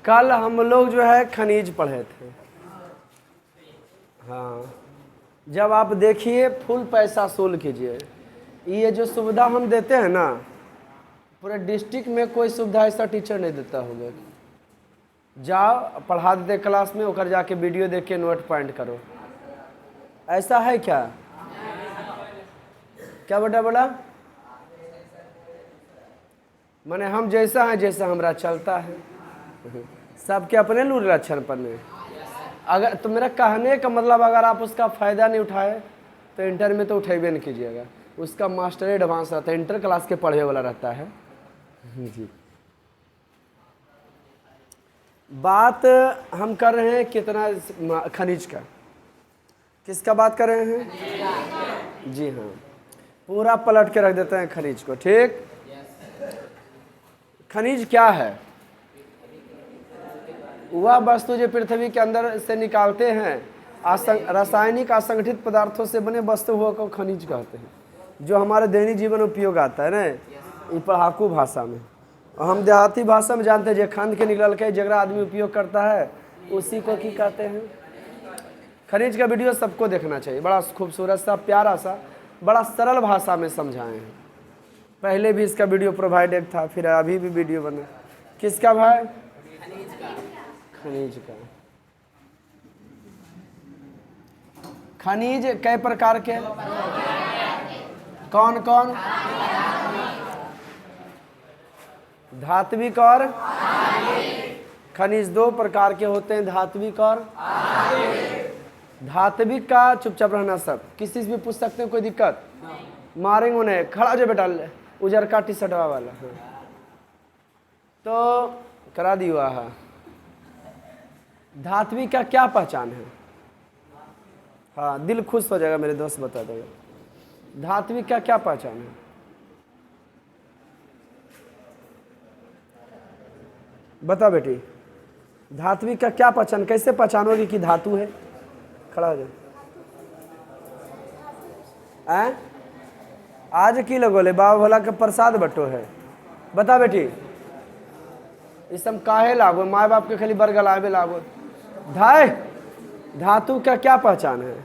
कल हम लोग जो है खनिज पढ़े थे। हाँ, जब आप देखिए फुल पैसा वसूल कीजिए। ये जो सुविधा हम देते हैं ना, पूरे डिस्ट्रिक्ट में कोई सुविधा ऐसा टीचर नहीं देता होगा। जाओ पढ़ा देते क्लास में, ओकर जाके वीडियो देख के नोट पॉइंट करो। ऐसा है क्या? क्या बेटा बोला? माने हम जैसा है जैसा हमरा चलता है। सबके अपने लूर लक्षण पन्ने। अगर तो मेरा कहने का मतलब, अगर आप उसका फ़ायदा नहीं उठाए तो इंटर में तो उठेबे नहीं कीजिएगा। उसका मास्टर एडवांस रहता है, इंटर क्लास के पढ़े वाला रहता है जी। बात हम कर रहे हैं कितना खनिज का, किसका बात कर रहे हैं? जी हाँ, पूरा पलट के रख देते हैं खनिज को। ठीक, खनिज क्या है? वह वस्तु जो पृथ्वी के अंदर से निकालते हैं, रासायनिक असंगठित पदार्थों से बने वस्तुओं को खनिज कहते हैं, जो हमारे दैनिक जीवन में उपयोग आता है ना, पढ़ाकू भाषा में। और हम देहाती भाषा में जानते हैं, जो खंड के निकल के जगह आदमी उपयोग करता है उसी को की कहते हैं खनिज। का वीडियो सबको देखना चाहिए, बड़ा खूबसूरत सा, प्यारा सा, बड़ा सरल भाषा में समझाए हैं। पहले भी इसका वीडियो प्रोवाइडेड था, फिर अभी भी वीडियो बना। किसका भाई? खनिज का। खनिज कई प्रकार के? कौन कौन? धात्विक और खनिज दो प्रकार के होते हैं, धात्विक और। धात्विक का चुपचाप रहना, सब किसी से भी पूछ सकते हैं, कोई दिक्कत? मारेंगे उन्हें। खड़ा जो बेटा, उजर का टी शर्ट वाला। तो करा दिया है। धात्विक का क्या पहचान है? हाँ, दिल खुश हो जाएगा मेरे दोस्त, बता देगा। धात्विक का क्या पहचान है? बता बेटी, धात्विक का क्या पहचान? कैसे पहचानोगी कि धातु है? खड़ा हो जाए। आज की लगोले बाबा भोला के प्रसाद बटो है। बता बेटी, इस सब काहे लागो? माँ बाप के खाली बरगलावे लागो। धाय धातु का क्या पहचान है?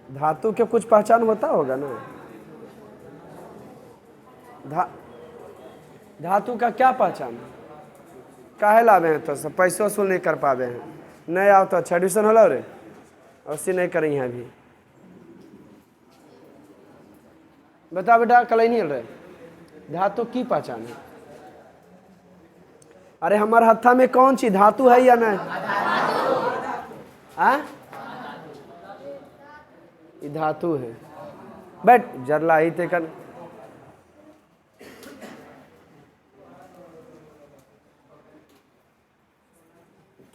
धातु के कुछ पहचान होता होगा ना। धातु का क्या पहचान है? काहे लावे हैं? तो सब पैसो वसूल नहीं कर पावे हैं। नहीं आओ तो अच्छा एडमिशन होला रे, ऐसी नहीं करी हैं अभी। बता बेटा, कल ही नहीं हल रहे। धातु की पहचान है? अरे हमारे हत्था में कौन सी धातु है या नहीं? ये धातु है। बैठ जरला ही ते कर।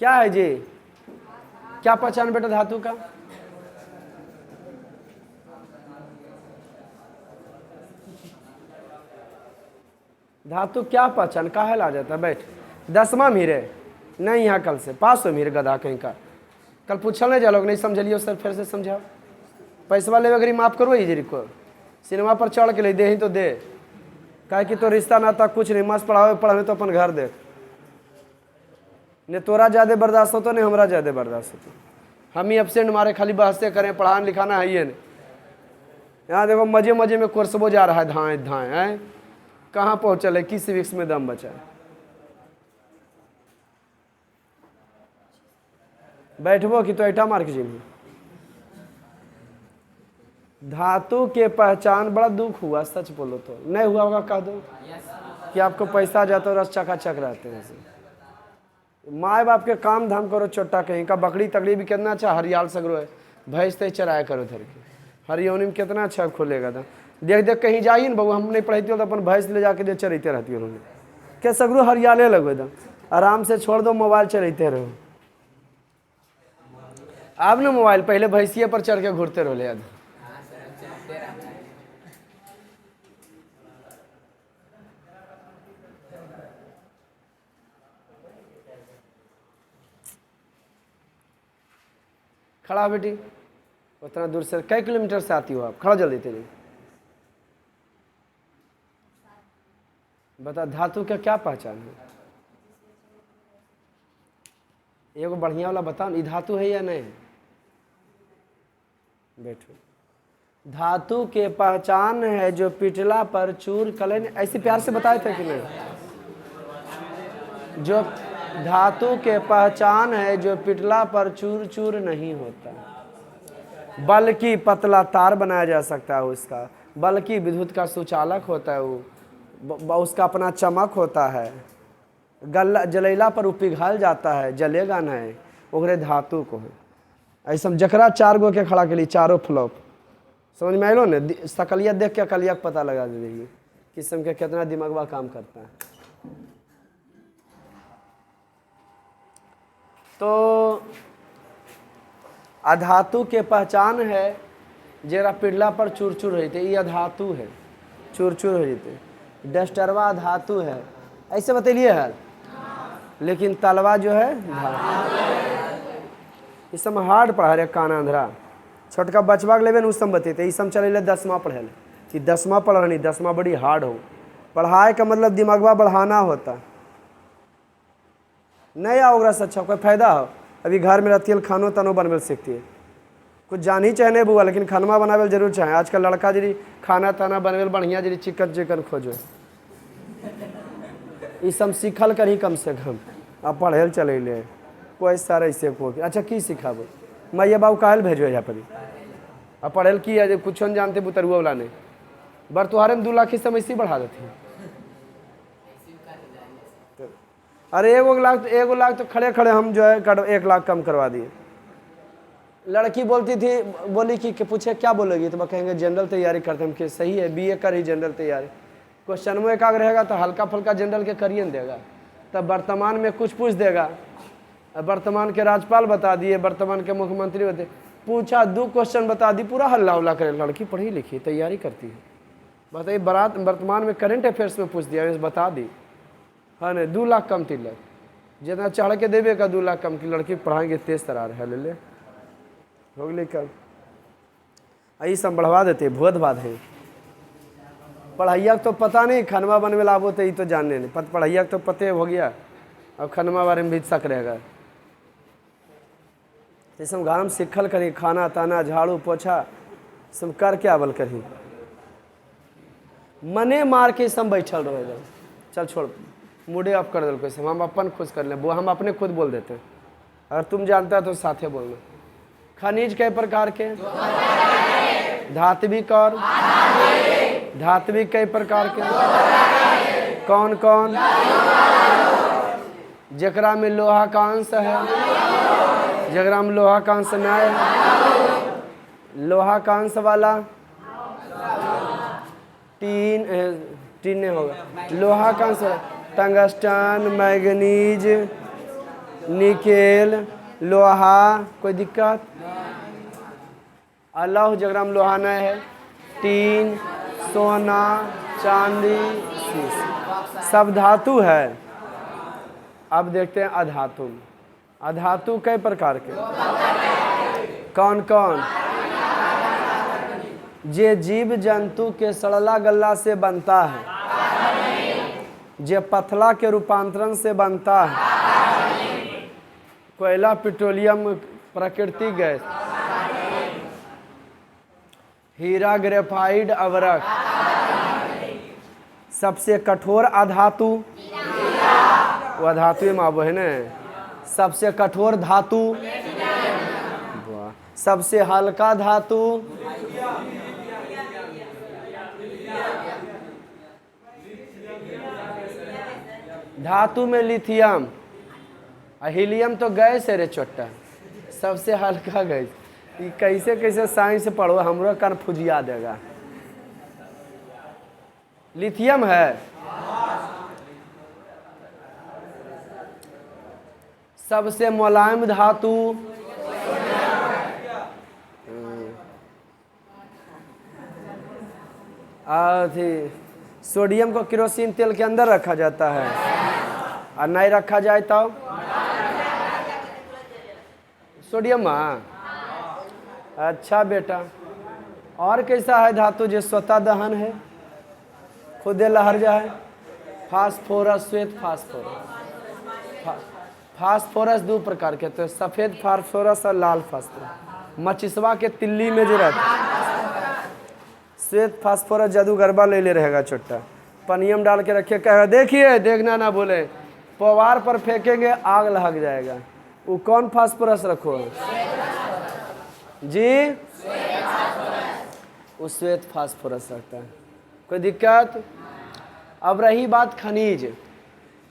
क्या है जी? क्या पहचान बेटा धातु का? धातु क्या पहचान? काहे ला जाता है? बैठ। 10वां मीरे नहीं, यहाँ कल से पास हो मीरे गधा कहीं का। कल पूछल नहीं जा लोग, नहीं समझलियो सर, फिर से समझाओ। पैसवा ले अगर माफ करो ही जी को, सिनेमा पर चढ़ के ले दे ही तो दे, काहे कि तो रिश्ता नाता कुछ नहीं, मस्त पढ़ावे पढ़ावे तो अपन घर देख। ने तोरा ज़्यादा बर्दाश्त होता, नहीं हमारा ज़्यादा बर्दाश्त होता। हम ही एब्सेंट मारे खाली बहसते करें, पढ़ाना लिखाना है ये नहीं। यहाँ देखो मजे मजे में कोर्सबो जा रहा है, धाए धाए हैं। कहाँ पहुँचल है? किस सिविक्स में दम बचा है? बैठबो कि तो ऐठा मार के जिम्मे। धातु के पहचान, बड़ा दुख हुआ, सच बोलो तो नहीं हुआ होगा, कह दो कि आपको पैसा जाता है, रस चकाचक रहते हैं ऐसे। माए बाप के काम धाम करो, छोटा कहीं का। बकरी तकड़ी भी कितना अच्छा हरियाल सगरो है, भैंस ते चराया करो धर के। हरियोनी में कितना अच्छा खुलेगा था। देख देख कहीं जाइए ना बबू, हम नहीं पढ़ती हो तो अपन भैंस ले जाके दे चरते रहती उन्होंने। क्या सगरो हरियाले लगो एकदम, आराम से छोड़ दो, मोबाइल चलते रहो। अब ना मोबाइल, पहले भैंसिया पर चढ़ के घूरते रहो। याद खड़ा बेटी, उतना दूर से कई किलोमीटर से आती हो आप? खड़ा जल्दी तेरी। बता धातु का क्या पहचान है? एगो बढ़िया वाला बताओ, ये धातु है या नहीं? बैठो। धातु के पहचान है जो पिटला पर चूर कलन, ऐसे प्यार से बताए थे कि नहीं? जो धातु के पहचान है जो पिटला पर चूर चूर नहीं होता, बल्कि पतला तार बनाया जा सकता है उसका, बल्कि विद्युत का सुचालक होता है वो, उसका अपना चमक होता है, गल जलेला पर वो पिघल जाता है, जलेगा नहीं, ओकरे धातु को है। ऐसा जकरा 4 गो के खड़ा के लिए चारों फ्लॉप, समझ में आलो ने? सकलिया देख के कलिया का पता लगा देगी किस्म के कितना दिमागवा काम करता है। तो अधातु के पहचान है जरा पिड़ला पर चूर चूर होते, ये अधातु है, चूर चूर हो जाते। डस्टरवा अधातु है, ऐसे बतलिए है, लेकिन तलवा जो है इस समय हार्ड पढ़ा रहे कान आंध्रा, छोटका बचवा के लेवे उस समय बतेते, इस समय चले 10वां पढ़े कि 10वां पढ़ रही, 10वां बड़ी हार्ड हो। पढ़ाए का मतलब दिमागवा बढ़ाना होता, नहीं आओ से अच्छा कोई फायदा हो। अभी घर में रहती है खानो तनो बनवे सीखती है, कुछ जान ही चाहे नहीं बुआ, लेकिन खाना बनावे जरूर चाहे। आजकल लड़का जी खाना ताना बनवे बढ़िया जी चिकन चिकन खोजो, ये सब सीखल कर ही कम से कम। अब पढ़े चले ले कोई सारा ऐसे को अच्छा की सिखाबो, मैया बाबू काहे भेजो यहाँ पर? अब पढ़े की है कुछ नहीं जानते बुतरुआ वाला नहीं, बर तुहारे में 2 लाख समय इसी बढ़ा देती है। अरे 1 लाख तो खड़े खड़े हम जो है 1 लाख कम करवा दिए। लड़की बोलती थी, बोली कि पूछे क्या बोलोगी, तो मैं कहेंगे जनरल तैयारी करते हम। कि सही है, बीए कर ही जनरल तैयारी, क्वेश्चन में एकाग्र रहेगा तो हल्का फुल्का जनरल के करिए देगा, तब वर्तमान में कुछ पूछ देगा। वर्तमान के राज्यपाल बता दिए, वर्तमान के मुख्यमंत्री बता, पूछा 2 क्वेश्चन बता दी, पूरा हल्ला उल्ला करे। लड़की पढ़ी लिखी तैयारी करती है, बताइए बारात वर्तमान में करंट अफेयर्स में पूछ दिया, बता दी। हाँ नहीं 2 लाख कम तिलक, जितना चढ़ के देवे का 2 लाख कम की लड़की पढ़ाएंगे तेज तरार है, ले हो गई कल। यही सब बढ़वा देते भूत बात है। पढ़ैया तो पता नहीं, खनवा बनवे लाबो तो ये तो जानने नहीं, पढ़ैया तो पते हो गया, अब खनवा बारे में भी शक रहेगा। जैसे गाँव में सीखल करी, खाना ताना झाड़ू पोछा सब कर के आवल करी, मने मार के सब बैठल रहे। चल छोड़, मूडे ऑफ कर दिल सब, हम अपन खुश कर ले, वो हम अपने खुद बोल देते हैं। अगर तुम जानता है तो साथे बोलना। खनिज कई प्रकार के? धात्विक और धात्विक कई प्रकार के? कौन कौन? जकरा में लोहा का अंश है, जकरा में लोहा का अंश नहीं है। लोहा का अंश वाला टीन नहीं होगा, लोहा का अंश टंगस्टन, मैग्नीज, निकेल, लोहा, कोई दिक्कत? अल्लाह जगराम लोहा नहीं है, टीन, सोना, चांदी, सब धातु है। अब देखते हैं अधातु। अधातु कई प्रकार के? कौन कौन? जे जीव जंतु के सड़ला गल्ला से बनता है, जे पथला के रूपांतरण से बनता है, कोयला, पेट्रोलियम, प्राकृतिक गैस, हीरा, ग्रेफाइट, अवरक। सबसे कठोर अधातु वो अधातु में आबो है न। सबसे कठोर धातु, सबसे हल्का धातु, धातु में लिथियम, हीलियम तो गैस है रे चोट्टा, सबसे हल्का गैस। ये कैसे कैसे साइंस पढ़ो, हमरो कान फुजिया देगा। लिथियम है। सबसे मुलायम धातु, सोडियम को केरोसिन तेल के अंदर रखा जाता है, और नहीं रखा जाए तो सोडियम। अच्छा बेटा, और कैसा है धातु जो स्वतः दहन है, खुदे लहर जाए? फास्फोरस, श्वेत फास्फोरस। फास्फोरस दो प्रकार के, तो सफ़ेद फास्फोरस और लाल फास्फोरस। मचिसवा के तिल्ली में जो रहता है श्वेत फास्फोरस, जादूगरबा ले ले रहेगा छोटा, पनियम डाल के रखे, कहेगा देखिए, देखना ना बोले, पवार पर फेंकेंगे आग लग जाएगा। वो कौन फास्फोरस रखो जी? वो श्वेत फास्फोरस रखता है। कोई दिक्कत? अब रही बात खनिज,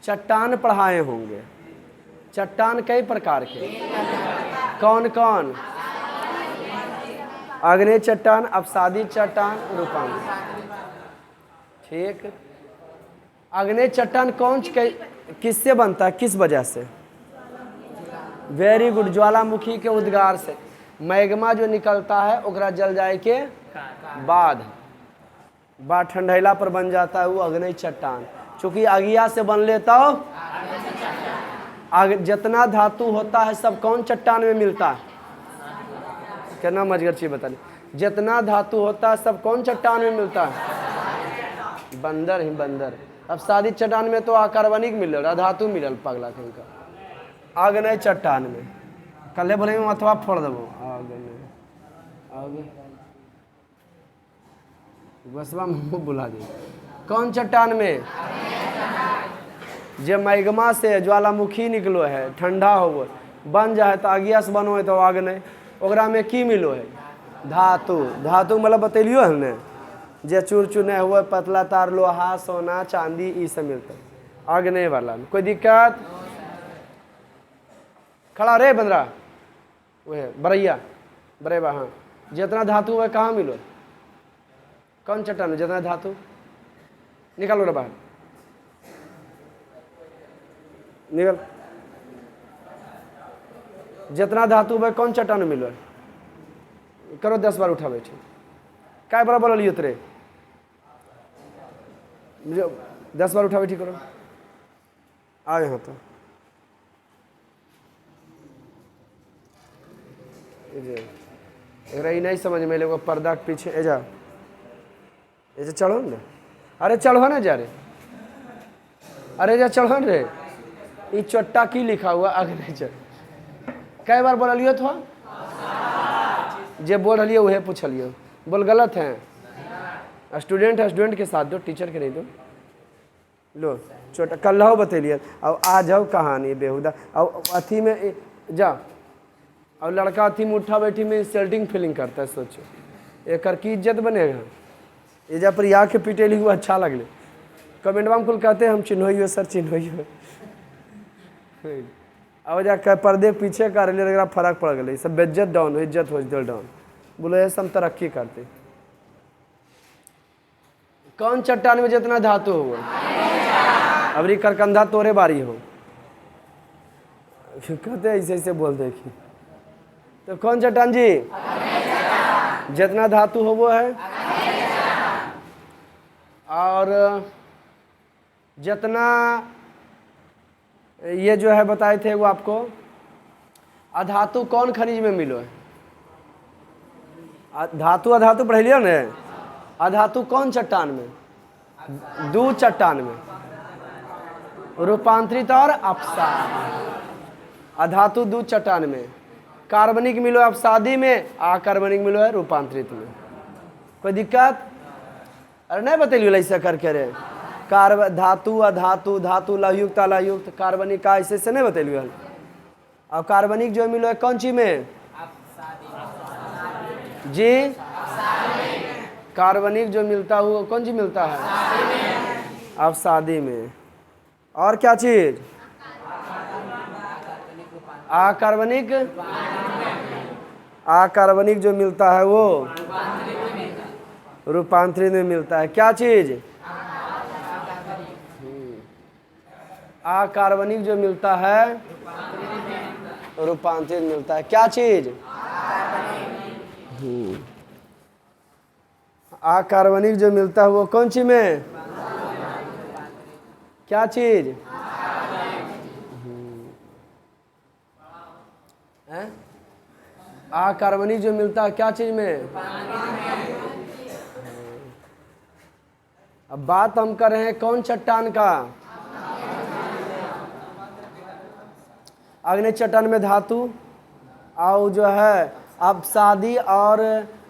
चट्टान पढ़ाए होंगे। चट्टान कई प्रकार के, कौन कौन? आग्नेय चट्टान, अपसादी चट्टान, रूपांतरित। ठीक। आग्नेय चट्टान कौन किससे बनता है, किस वजह से? वेरी गुड, ज्वालामुखी के उद्गार से। मैग्मा जो निकलता है ओकरा जल जाए के बाद ठंडैला पर बन जाता है वो आग्नेय चट्टान। चूंकि आगिया से बन लेता हो, जितना धातु होता है सब कौन चट्टान में मिलता है? क्या नाम मजगर चाहिए बता, जितना धातु होता है सब कौन चट्टान में मिलता है? बंदर ही बंदर। अब शादी चट्टान में तो आकार्बनिक मिलल, धातु मिलल पगला कहीं का। आग्नेय चट्टान में कल बोले अथवा फोड़ देबो, बसवा मुँह बुला दे। कौन चट्टान में? जे मैग्मा से ज्वालामुखी निकलो है, ठंडा हो बन जाए तो आगिया से बनो है तो आग्नेय। ओकरा में की मिलो है? धातु। धातु मतलब बतेलियो है ने, जे चूर चूने हुए, पतला तार, लोहा, सोना, चांदी, ये सब मिलता है आग्नेय वाला में। कोई दिक्कत? खड़ा रे बंदरा, वह बरैया बरेबा। हाँ, जितना धातु है कहाँ मिलो? कौन चट्टान में जितना धातु? निकालो रे बाहर, निकल। जितना धातु है कौन चट्टान में मिलो? करो 10 बार उठा बैठे। काय बड़ा बोल लियो तेरे, 10 बार उठा बैठी करो। आओ यहाँ तो रही नहीं समझ में, लोग पर्दा के पीछे ए जा, ऐसे चढ़ो ना। अरे चढ़ो ना जा रे, अरे जा चढ़ो रे। ये चट्टा की लिखा हुआ आगे चढ़। कई बार बोलियो तो जे बोल रही वह पूछलियो, बोल गलत है। स्टूडेंट है, स्टूडेंट के साथ दो, टीचर के नहीं दो। लो छोटा कल हो बतेलिए। अब आ जाओ कहानी बेहुदा। अब अथी में जा, और लड़का अथी में उठा बैठी में इंसल्टिंग फीलिंग करता है। सोचो एक की इज्जत बनेगा। ये जा पर या के पिटेली हुआ अच्छा लगले। कमेंटवा में कुल कहते हैं हम चिन्होइयो सर चिन्होइयो। अब जा पर्दे पीछे कर ले, फर्क पड़ गई। सब बेज्जत डाउन, इज्जत हो डाउन। बोलो ये सब तरक्की करते। कौन चट्टान में जितना धातु हो? अबरी करकंधा तोरे बारी हो। कहते ऐसे ऐसे बोल दे कि तो कौन चट्टान जी? जितना धातु हो वो है। और जितना ये जो है बताए थे वो आपको। अधातु कौन खनिज में मिलो है? धातु अधातु पढ़ लियो ने। अधातु कौन चट्टान में? दो चट्टान में, रूपांतरित और अपसादी। अधातु दो चट्टान में, कार्बनिक मिलो है अपसादी में, अकार्बनिक मिलो है रूपांतरित में। कोई दिक्कत? अरे नहीं बतेलियो ऐसा करके रे। धातु अधातु, धातु लयुक्त अलयुक्त, कार्बनिक का ऐसे से नहीं बतेलियो। अब कार्बनिक जो मिलो है कौन चीज में जी? कार्बनिक जो मिलता है वो कौन चीज मिलता है? अपसादी में। और क्या चीज? अकार्बनिक। अकार्बनिक जो मिलता है वो रूपांतरित में मिलता है। क्या चीज? अकार्बनिक जो मिलता है रूपांतरित मिलता है। क्या चीज? अकार्बनिक जो मिलता है वो कौन सी में? क्या चीज? अकार्बनिक जो मिलता है क्या चीज में? अब बात हम कर रहे हैं कौन चट्टान का? अग्नि चट्टान में धातु और जो है अपसादी और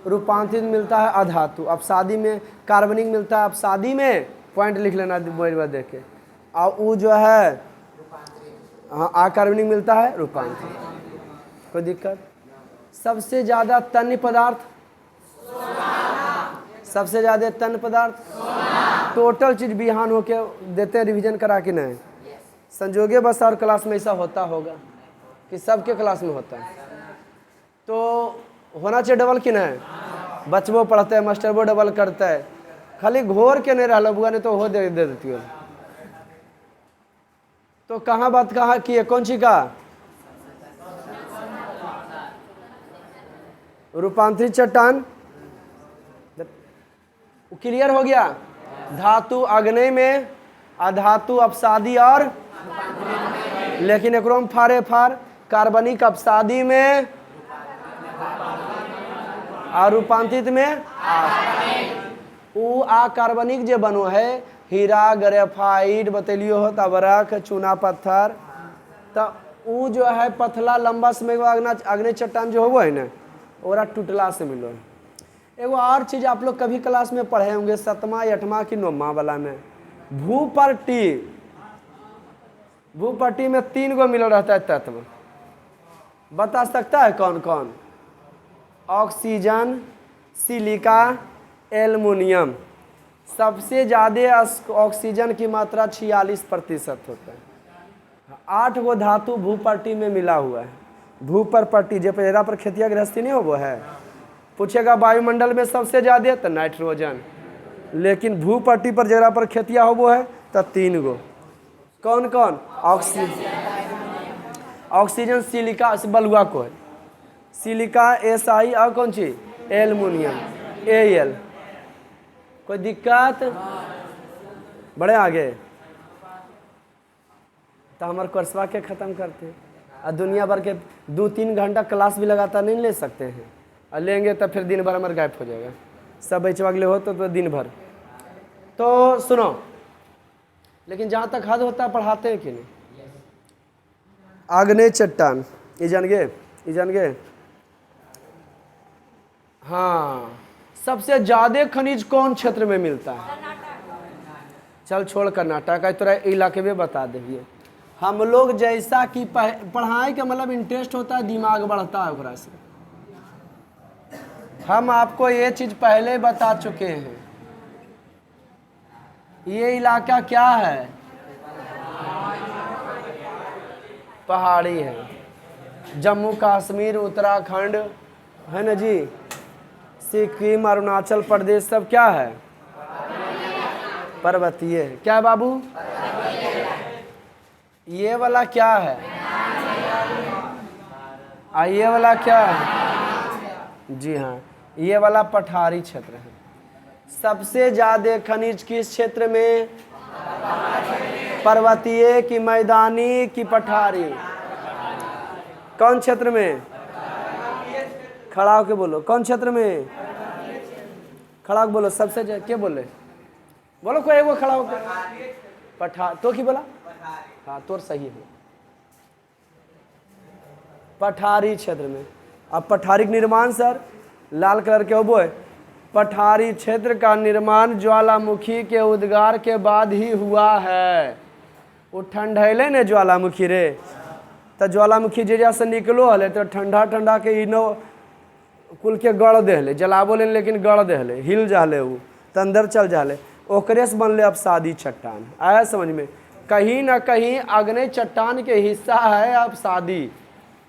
रूपांतरित मिलता है अधातु। अपसादी में कार्बनिक मिलता है, अपसादी में पॉइंट लिख लेना मोबाइल देख के। और वो जो है हाँ अकार्बनिक मिलता है रूपांतरित। कोई दिक्कत? सबसे ज़्यादा तन्य पदार्थ, सबसे ज़्यादा तन्य पदार्थ टोटल चीज़ बिहान होके देते हैं रिवीजन करा के नहीं। संजोगे बस और क्लास में ऐसा होता होगा कि सबके क्लास में होता है, तो होना चाहिए डबल कि नहीं? बचबो पढ़ते हैं, मास्टर वो डबल करता है, खाली घोर के नहीं रहा बुआ ने तो हो दे देती हो। तो कहाँ बात कहाँ की है? कौन सी का? रूपांतरित चट्टान क्लियर हो गया। धातु अग्नि में, अधातु अपसादी और लेकिन एकरो में फारे फार कार्बनिक अपसादी में और रूपांतरित में उ कार्बनिक जे बनो है हीरा ग्रेफाइट बतेलियो हो तबरक चूना पत्थर, तो उ जो है पतला लंबा समय अग्नि चट्टान जो हो है ना ओरा टूटला से मिलो। एगो और चीज़ आप लोग कभी क्लास में पढ़े होंगे 7वां 8वां की 9वां वाला में, भूपर्टी। भूपर्टी में 3 गो मिल रहता है तत्व, बता सकता है कौन कौन? Oxygen, silica, aluminium. सबसे ज़्यादा ऑक्सीजन की मात्रा 46% होता है। 8 गो धातु भूपर्टी में मिला हुआ है। भूपर्टी जो पेड़ा पर खेतिया गृहस्थी नहीं हो वो है, पूछेगा वायुमंडल में सबसे ज़्यादा तो नाइट्रोजन, लेकिन भूपर्टी पर जगह पर खेतिया हो वो है तो 3 गो। कौन कौन? ऑक्सीजन, सिलिका बलुआ को है, सिलिका SI और कौन सी एल्युमिनियम Al। कोई दिक्कत? बड़े आगे तो हमारे कोर्सवा के ख़त्म करते हैं और दुनिया भर के 2-3 घंटा क्लास भी लगातार नहीं ले सकते हैं, और लेंगे तो फिर दिन भर हमारे गायब हो जाएगा। सब बचवा ले हो तो दिन भर। तो सुनो, लेकिन जहाँ तक हद होता है पढ़ाते हैं कि नहीं? अग्नि चट्टान ये जान गए? हाँ, सबसे ज्यादा खनिज कौन क्षेत्र में मिलता है? चल छोड़ कर्नाटक का थोड़ा इलाके में बता देंगे। हम लोग जैसा कि पढ़ाई का मतलब इंटरेस्ट होता है, दिमाग बढ़ता है ओकरा से। हम आपको ये चीज पहले बता चुके हैं। ये इलाका क्या है? पहाड़ी है। जम्मू कश्मीर, उत्तराखंड है ना जी, सिक्किम, अरुणाचल प्रदेश सब क्या है? पर्वतीय। क्या है बाबू? ये वाला क्या है? ये वाला क्या है? जी हाँ, ये वाला पठारी क्षेत्र है। सबसे ज्यादा खनिज किस क्षेत्र में? पर्वतीय की मैदानी की पठारी? कौन क्षेत्र में? खड़ा होके बोलो, कौन क्षेत्र में? खड़ा होके बोलो, सबसे क्या बोले? बोलो कोई वो खड़ा होके। तो की बोला? हाँ तो सही है, पठारी क्षेत्र में। अब पठारी का निर्माण सर लाल कलर के वो है, पठारी क्षेत्र का निर्माण ज्वालामुखी के उद्गार के बाद ही हुआ है। वो ठंडैले ने ज्वालामुखी रे, तो ज्वालामुखी जे से निकलो हले तो ठंडा ठंडा के इनो कुल के गड़ देहले, जलाबो ले लेकिन गड़ देहले, हिल जाले वो तो अंदर चल जाले, ओकरे से बनले अपसादी चट्टान। आया समझ में? कहीं ना कहीं अग्नि चट्टान के हिस्सा है अपसादी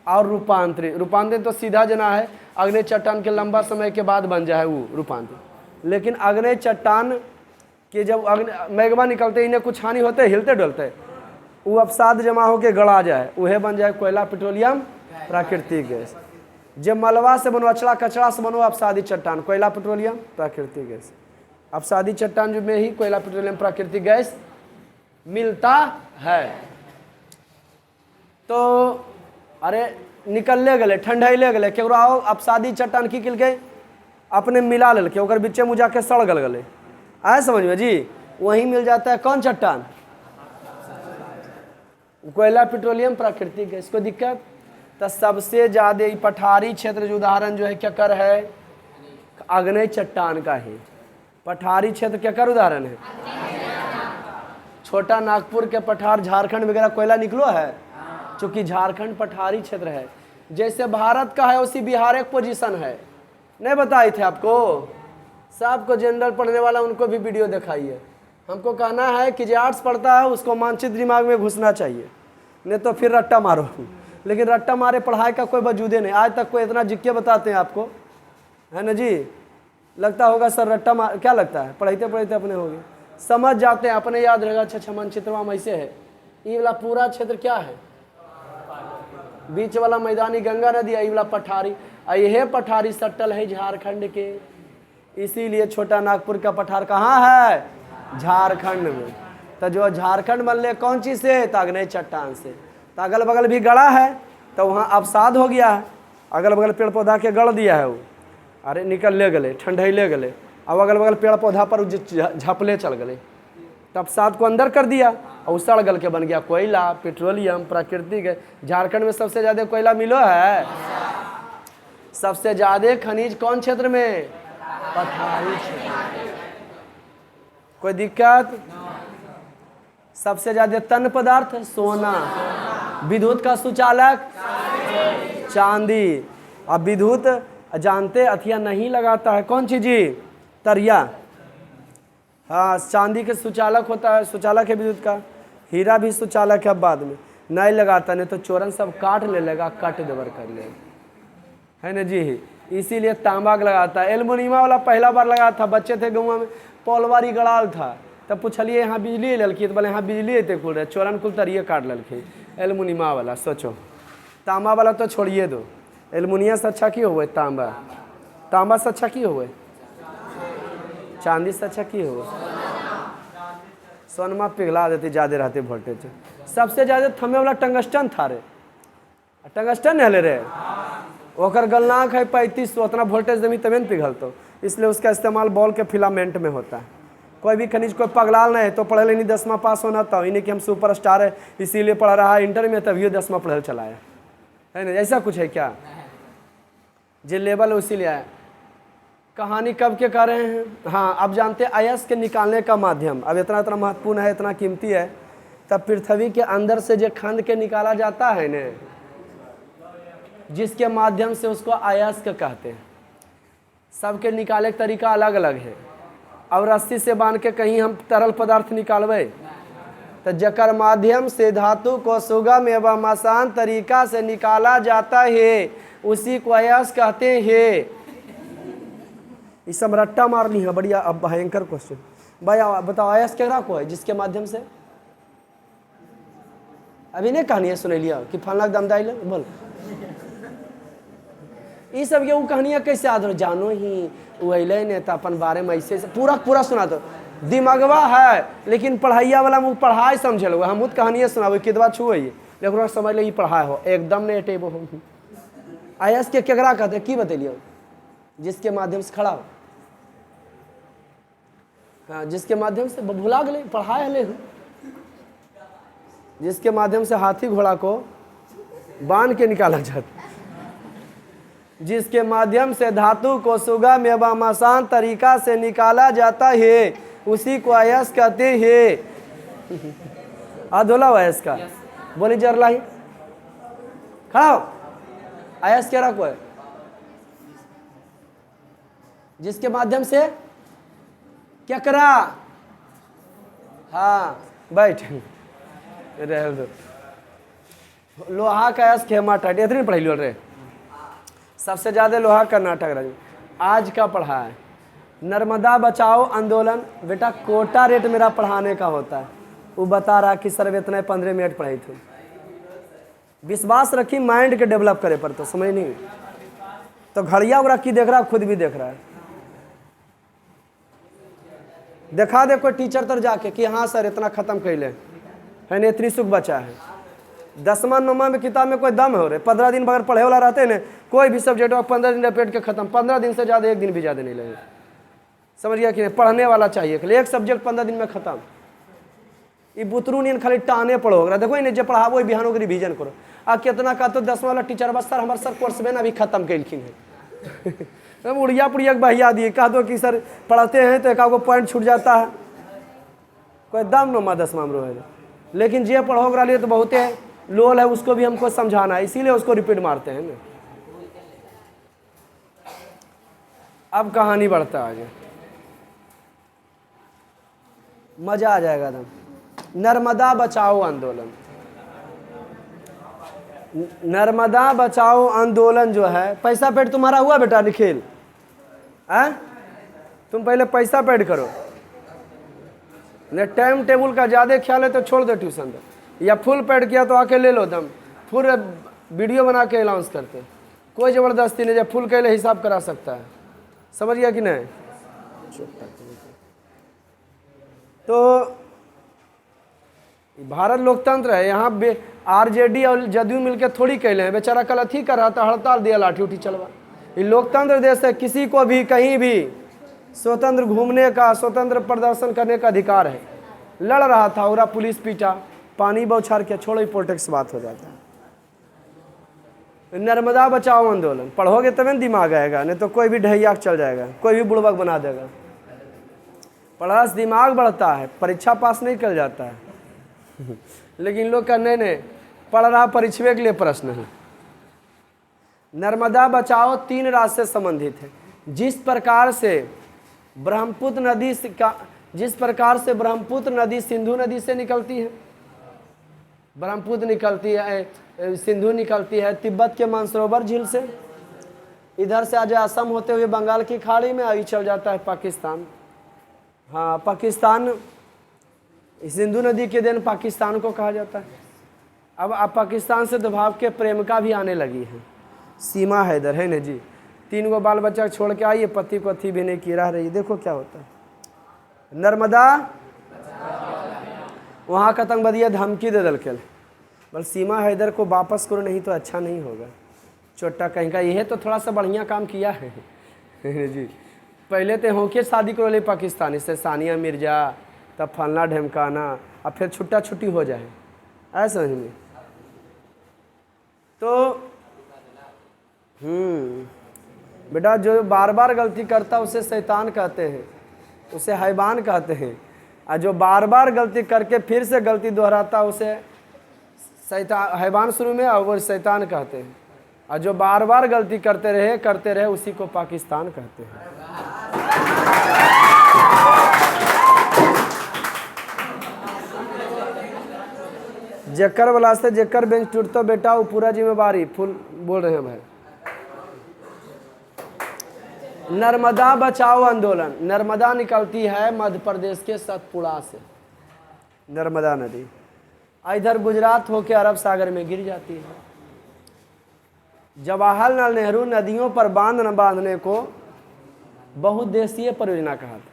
और रूपांतरित। रूपांतरित तो सीधा जना है, अग्नि चट्टान के लंबा समय के बाद बन जाए वो रूपांतरित। लेकिन अग्नि चट्टान के जब मैग्मा निकलते इन्हें कुछ हानि होते हिलते डुलते, वो अपसाद जमा होकर गड़ा जाए, वह बन जाए कोयला, पेट्रोलियम, प्राकृतिक गैस। जब मलबा से बनो, अचड़ा कचड़ा से बनो अपसादी चट्टान, कोयला, पेट्रोलियम, प्राकृतिक गैस। अपसादी चट्टान जो में ही कोयला, पेट्रोलियम, प्राकृतिक गैस मिलता है। तो अरे निकलले गले, ठंडैले गले, केकरो आओ अपसादी चट्टान की किल के अपने मिला ललके, ओकर बीचे में जाके सड़ गल गले। आए समझ में जी? वहीं मिल जाता है कौन चट्टान? कोयला, पेट्रोलियम, प्राकृतिक गैस। को दिक्कत? तो सबसे ज़्यादा पठारी क्षेत्र जो उदाहरण जो है क्या कर है? आग्नेय चट्टान का ही। पठारी क्षेत्र क्या कर उदाहरण है? छोटा नागपुर के पठार, झारखंड वगैरह कोयला निकलो है, चूँकि झारखंड पठारी क्षेत्र है। जैसे भारत का है उसी बिहार एक पोजीशन है, नहीं बताए थे आपको? सबको जनरल पढ़ने वाला उनको भी वीडियो दिखाइए। हमको कहना है कि जो आर्ट्स पढ़ता है उसको मानचित्र दिमाग में घुसना चाहिए, नहीं तो फिर रट्टा मारो। लेकिन रट्टा मारे पढ़ाई का कोई वजूदे नहीं। आज तक कोई इतना जिक्के बताते हैं आपको, है ना जी? लगता होगा सर रट्टा मार, क्या लगता है? पढ़ते पढ़ते अपने हो गए, समझ जाते हैं, अपने याद रहेगा। अच्छा मानचित्र में ऐसे है, ये वाला पूरा क्षेत्र क्या है? बीच वाला मैदानी गंगा नदी, ये वाला पठारी, यह पठारी सट्टल है झारखंड के। इसीलिए छोटा नागपुर का पठार कहाँ है? झारखंड में। तो जो झारखंड बनले कौन चीज़ से? तो आग्नेय चट्टान से। तो अगल बगल भी गड़ा है, तो वहाँ अवसाद हो गया है, अगल बगल पेड़ पौधा के गड़ दिया है वो। अरे निकल ले गले, ठंडई गले, अब अगल बगल पेड़ पौधा पर झपले चल गए, तब सात को अंदर कर दिया और सड़ गल के बन गया कोयला, पेट्रोलियम, प्राकृतिक है। झारखंड में सबसे ज़्यादा कोयला मिलो है। सबसे ज़्यादा खनिज कौन क्षेत्र में? पठारी क्षेत्र। कोई दिक्कत? सबसे ज़्यादा तन पदार्थ सोना। विद्युत का सुचालक चांदी। अब विद्युत जानते अथिया नहीं लगाता है कौन चीज़ जी? तरिया। हाँ, चांदी के सुचालक होता है, सुचालक है विद्युत का। हीरा भी सुचालक है, बाद में नहीं लगाता, नहीं तो चोरन सब काट ले लेगा, काट देवर कर ले, है ना जी? इसीलिए तांबा लगाता है। एल्युमिनियम वाला पहला बार लगा था, बच्चे थे गाँव में, पौलवारी गड़ाल था, तब पूछलिए यहाँ बिजली ललकी, तो बोले यहाँ बिजली अते खुल रहे, चोरन कुल तरिए काट ललके। एल्युमिनियम वाला सोचो, तांबा वाला तो छोड़िए दो, एल्युमिनियम से अच्छा की हुए तांबा? तांबा से अच्छा की हुए? चांदी से अच्छा की हो? सोनमा पिघला देती, ज़्यादा रहते वोल्टेज। सबसे ज़्यादा थमे वाला टंगस्टन था रे, टंगस्टन है रे, ओकर गलनांक है 35, उतना वोल्टेज दमी तबे न पिघलतो, इसलिए उसका इस्तेमाल बॉल के फिलामेंट में होता है। कोई भी खनिज कोई पगलाल नहीं है तो पढ़े नहीं 10वां पास होना था, इन्हें कि हम सुपर स्टार है इसीलिए पढ़ रहा है इंटर में, तभी 10वां पढ़े चला है ना? ऐसा कुछ है क्या? जो लेवल उसीलिए आया। कहानी कब के कर रहे हैं? हाँ, अब जानते हैं अयस्क के निकालने का माध्यम अब इतना इतना महत्वपूर्ण है, इतना कीमती है। तब पृथ्वी के अंदर से जो खंड के निकाला जाता है न, जिसके माध्यम से उसको अयस्क कहते हैं। सबके निकाले का तरीका अलग अलग है। अब रस्सी से बांध के कहीं हम तरल पदार्थ निकालबे, तो जकर माध्यम से धातु को सुगम एवं आसान तरीका से निकाला जाता है उसी को अयस्क कहते हैं। इस सब रट्टा मारनी है, बढ़िया। अब भयंकर क्वेश्चन भाई बताओ, अयस्क केकरा को है? जिसके माध्यम से अभी नहीं कहानियाँ सुन लिया कि फलना दमदाई ले बोल, ये सब ये वो कहानियाँ कैसे याद हो? जानो ही वैले ने तो अपन बारे में ऐसे पूरा पूरा सुना दो, दिमागवा है लेकिन पढ़ाइया वाला मुँह पढ़ाई समझ लो, हम खुद कहानियाँ सुनाबो कितवा छुए लेकिन समझ ले पढ़ाई हो एकदम नहीं टेबो हो। अयस्क के केकरा कहते की बतेलियो? जिसके माध्यम से खड़ा हो, हाँ, जिसके माध्यम से भुला गए पढ़ाए हले, जिसके माध्यम से हाथी घोड़ा को बांध के निकाला जाता, जिसके माध्यम से धातु को सुगम एवं आसान तरीका से निकाला जाता है उसी को अयस्क कहते हैं। अधोला अयस्क का बोली जरला ही खड़ा हो। अयस्क क्या रखो है? जिसके माध्यम से क्या करा? हाँ बैठ रह दो। लोहा का अयस्क हेमाटाइट इतनी पढ़ाई लो रे। सबसे ज़्यादा लोहा का नाटक रही आज का पढ़ा है। नर्मदा बचाओ आंदोलन बेटा कोटा रेट मेरा पढ़ाने का होता है, वो बता रहा कि सर इतने 15 मिनट पढ़ाई थी। विश्वास रखी माइंड के डेवलप करे पर, तो समझ नहीं तो घड़िया उड़ा की देख रहा, खुद भी देख रहा है। दिखा दे कोई टीचर तर जाके कि हाँ सर इतना ख़त्म कर ले है ना, इतनी सुख बचा है। 10वां 9वां में किताब में कोई दम हो रहे, 15 दिन बगैर पढ़े वाला रहते हैं कोई भी सब्जेक्ट 15 दिन रिपीट के खत्म, 15 दिन से ज़्यादा एक दिन भी ज़्यादा नहीं लगे। समझ गया कि नहीं? पढ़ने वाला चाहिए, खाली एक सब्जेक्ट 15 दिन में खत्म। ये बुतरू नहीं खाली टाने पढ़ोगे, देखो इन्हें जो पढ़ाबो बिहान होकर रिविजन करो। आ कितना का तो 10वां वाला टीचर बस सर हमारे सर कोर्स में ना अभी खत्म कैलखिन है उड़िया पुड़िया बहिया दिए, कह दो कि सर पढ़ाते हैं तो एक आगो पॉइंट छूट जाता है, कोई दम नमा 10वां में रहे। लेकिन जे पढ़ोगे रहा लिए तो बहुत है लोल है, उसको भी हमको समझाना है, इसीलिए उसको रिपीट मारते हैं ना। अब कहानी बढ़ता है आगे, मजा आ जाएगा एकदम। नर्मदा बचाओ आंदोलन। नर्मदा बचाओ आंदोलन जो है, पैसा पेड तुम्हारा हुआ बेटा निखिल? तुम पहले पैसा पेड करो, ने टाइम टेबल का ज़्यादा ख्याल है तो छोड़ दो ट्यूशन, या फुल पेड किया तो आके ले लो दम, फुल वीडियो बना के अनाउंस करते, कोई ज़बरदस्ती नहीं, जब फुल के लिए हिसाब करा सकता है। समझ गया कि नहीं? तो भारत लोकतंत्र है, यहाँ आरजेडी और जदयू मिलकर थोड़ी कैले हैं, बेचारा कल अथी कर रहा था, हड़ताल दिया, लाठी उठी चलवा। ये लोकतंत्र देश है, किसी को भी कहीं भी स्वतंत्र घूमने का, स्वतंत्र प्रदर्शन करने का अधिकार है। लड़ रहा था और पुलिस पीटा, पानी बौछार के, छोड़ो पॉलिटिक्स बात हो जाता है। नर्मदा बचाओ आंदोलन पढ़ोगे तभी दिमाग आएगा, नहीं तो कोई भी ढैया चल जाएगा, कोई भी बुड़बक बना देगा। पढ़ा से दिमाग बढ़ता है, परीक्षा पास नहीं कर जाता है लेकिन लोग कहने ने पढ़ रहा परीक्षा के लिए प्रश्न है। नर्मदा बचाओ 3 राज्य से संबंधित है। जिस प्रकार से ब्रह्मपुत्र नदी सिंधु नदी से निकलती है, ब्रह्मपुत्र निकलती है, सिंधु निकलती है तिब्बत के मानसरोवर झील से, इधर से आज असम होते हुए बंगाल की खाड़ी में आई चल जाता है पाकिस्तान। हाँ, पाकिस्तान सिंधु नदी के दिन पाकिस्तान को कहा जाता है। अब पाकिस्तान से दबाव के प्रेमिका भी आने लगी है, सीमा हैदर है ना जी, 3 गो बाल बच्चा छोड़ के आई, पति को अथी भी नहीं की रह रही। देखो क्या होता है। नर्मदा वहाँ का आतंकवादी धमकी दे दल के बल सीमा हैदर को वापस करो, नहीं तो अच्छा नहीं होगा। छोटा कहीं का यह तो थोड़ा सा बढ़िया काम किया है जी। पहले तो होके शादी करो ले पाकिस्तानी से, सानिया मिर्जा, तब फलना ढमकाना, अब फिर छुट्टा छुट्टी हो जाए, ऐसा समझ में। तो बेटा जो बार बार गलती करता है उसे शैतान कहते हैं, उसे हैवान कहते हैं, और जो बार बार गलती करके फिर से गलती दोहराता उसे शैतान, हैवान शुरू में और वो शैतान कहते हैं, और जो बार बार गलती करते रहे उसी को पाकिस्तान कहते हैं। जेकर वाला से जेकर बेंच टूटता बेटा वो पूरा जिम्मेवारी, फुल बोल रहे हैं भाई। नर्मदा बचाओ आंदोलन। नर्मदा निकलती है मध्य प्रदेश के सतपुड़ा से, नर्मदा नदी इधर गुजरात होकर अरब सागर में गिर जाती है। जवाहरलाल नेहरू नदियों पर बांध न बांधने को बहुउद्देशीय परियोजना कहा था।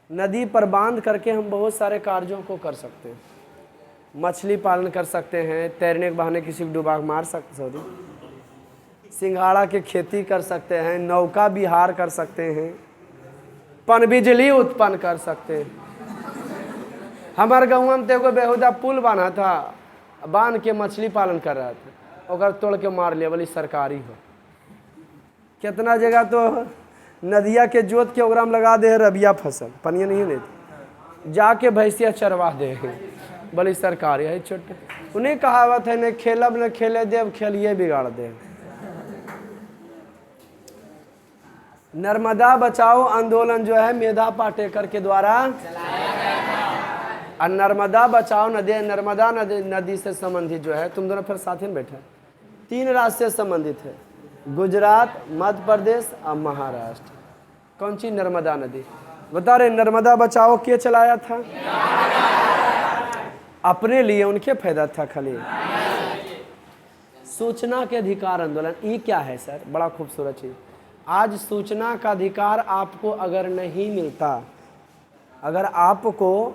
नदी पर बांध करके हम बहुत सारे कार्यों को कर सकते हैं। मछली पालन कर सकते हैं, तैरने के बहाने किसी को डुबा मार सकते, सिंघाड़ा की खेती कर सकते हैं, नौका विहार कर सकते हैं, पनबिजली उत्पन्न कर सकते हैं। हमारे गाँव में तो एगो बेहुदा पुल बना था, बांध के मछली पालन कर रहा था, और तोड़ के मार लिया, बोली सरकारी हो। कितना जगह तो नदिया के जोत के ओकरा में लगा दे रबिया फसल, पनिया नहीं लेती, जाके भैंसिया चरवा दे, बोली सरकारी है। छोटे उन्हें कहावत है, न खेलब न खेले देव, खेलिए बिगाड़ दे। नर्मदा बचाओ आंदोलन जो है मेधा पाटेकर के द्वारा, और नर्मदा बचाओ नदी, नर्मदा नदी से संबंधित जो है, तुम दोनों फिर साथ में बैठे, 3 राज्य से संबंधित है, गुजरात, मध्य प्रदेश और महाराष्ट्र। कौन सी नर्मदा नदी बता रहे? नर्मदा बचाओ के चलाया था? अपने लिए, उनके फायदा था खाली। सूचना के अधिकार आंदोलन, ये क्या है सर? बड़ा खूबसूरत चीज। आज सूचना का अधिकार आपको अगर नहीं मिलता, अगर आपको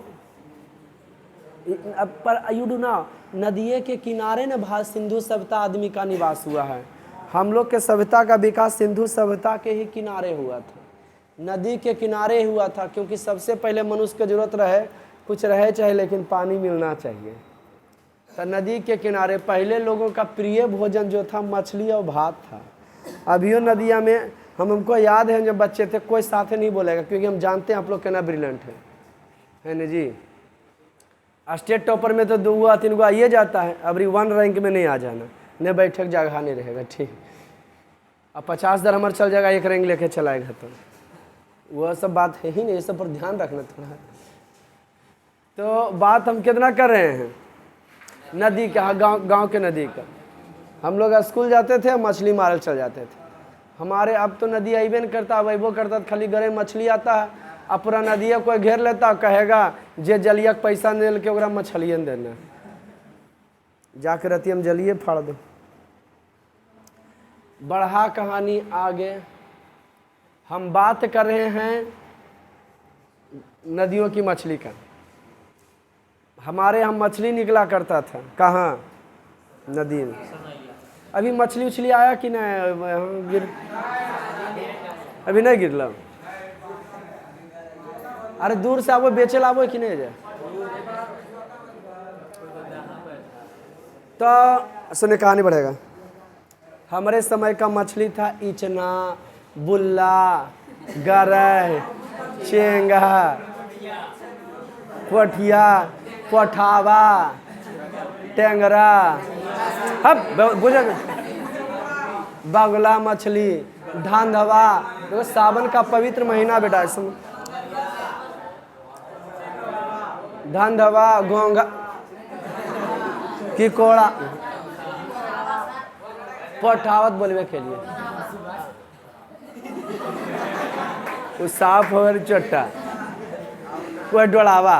पर यू डू ना, नदिये के किनारे न भारत सिंधु सभ्यता आदमी का निवास हुआ है। हम लोग के सभ्यता का विकास सिंधु सभ्यता के ही किनारे हुआ था। नदी के किनारे हुआ था, क्योंकि सबसे पहले मनुष्य को जरूरत रहे, कुछ रहे चाहे लेकिन पानी मिलना चाहिए। तो नदी के किनारे पहले लोगों का प्रिय भोजन जो था मछली और भात था। अभियो नदिया में हमको याद है जब बच्चे थे, कोई साथ नहीं बोलेगा, क्योंकि हम जानते हैं आप लोग कितना ब्रिलियंट है ना जी। स्टेट टॉपर में तो 2-3 गो आइए जाता है, अबरी 1 रैंक में नहीं आ जाना, नहीं बैठक जगह नहीं रहेगा, ठीक। अब 50 दरहमर चल जाएगा, 1 रैंक लेके चलाएगा, तो वह सब बात है ही नहीं, ये सब पर ध्यान रखना थोड़ा। तो बात हम कितना कर रहे हैं नदी का, गांव के नदी का। हम लोग स्कूल जाते थे, मछली मारल चल जाते थे। हमारे अब तो नदी अबे नहीं करता, अब अबो करता तो खाली गरे मछली आता है, अब पूरा नदिया कोई घेर लेता, कहेगा जे जलिया के पैसा नहीं लेके ओकरा मछलिए न देना, जाके रहती हम जलिए फाड़ दो। बढ़ा कहानी आगे, हम बात कर रहे हैं नदियों की मछली का। हमारे यहाँ मछली निकला करता था, कहाँ? नदी में। अभी मछली उछली आया कि नहीं? गिर अभी नहीं गिरला। अरे दूर से आवो बेचे लावो कि नहीं जाए? तो सुने कहानी बढ़ेगा। हमारे समय का मछली था इचना, बुल्ला, गरई, चेंगा, पोठिया, पोठावा, टेंगरा, बगुला मछली, धांधवा। देखो सावन का पवित्र महीना बेटा, इसमें धांधवा, घोंगा, किकोड़ा, पोठावत बोलवे के लिए, वो साफ और चट्टा, कोई डोलावा,